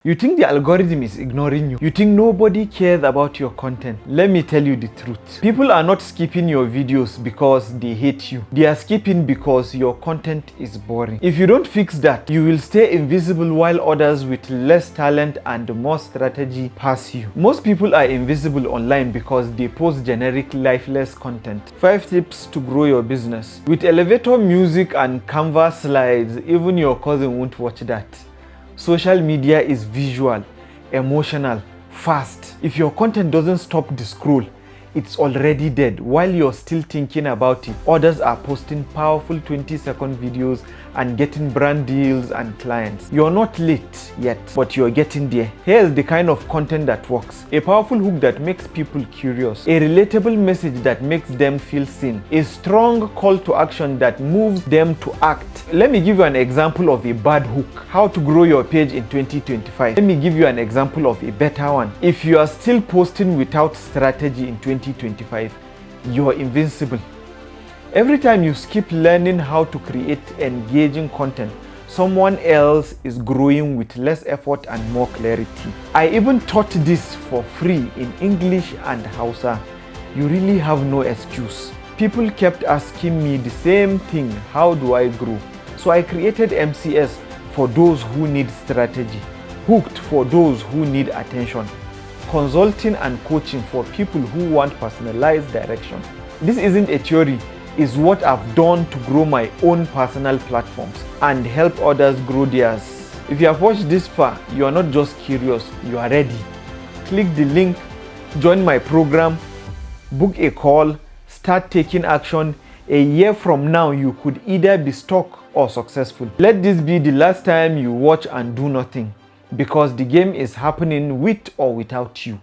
You think the algorithm is ignoring you. You think nobody cares about your content. Let me tell you the truth. People are not skipping your videos because they hate you. They are skipping because your content is boring. If you don't fix that, you will stay invisible while others with less talent and more strategy pass you. Most people are invisible online because they post generic, lifeless content. 5 tips to grow your business. With elevator music and canvas slides, even your cousin won't watch that. Social media is visual, emotional, fast. If your content doesn't stop the scroll, it's already dead. While you're still thinking about it, others are posting powerful 20-second videos and getting brand deals and clients. You're not late yet, but you're getting there. Here's the kind of content that works. A powerful hook that makes people curious. A relatable message that makes them feel seen. A strong call to action that moves them to act. Let me give you an example of a bad hook. How to grow your page in 2025. Let me give you an example of a better one. If you are still posting without strategy in 2025, you're invincible. Every time you skip learning how to create engaging content, someone else is growing with less effort and more clarity. I even taught this for free in English and Hausa. You really have no excuse. People kept asking me the same thing, how do I grow? So I created MCS for those who need strategy, Hooked for those who need attention, Consulting and coaching for people who want personalized direction. This isn't a theory. Is what I've done to grow my own personal platforms and help others grow theirs. If you have watched this far, you are not just curious, you are ready. Click the link, join my program, book a call, start taking action. A year from now, you could either be stuck or successful. Let this be the last time you watch and do nothing, because the game is happening with or without you.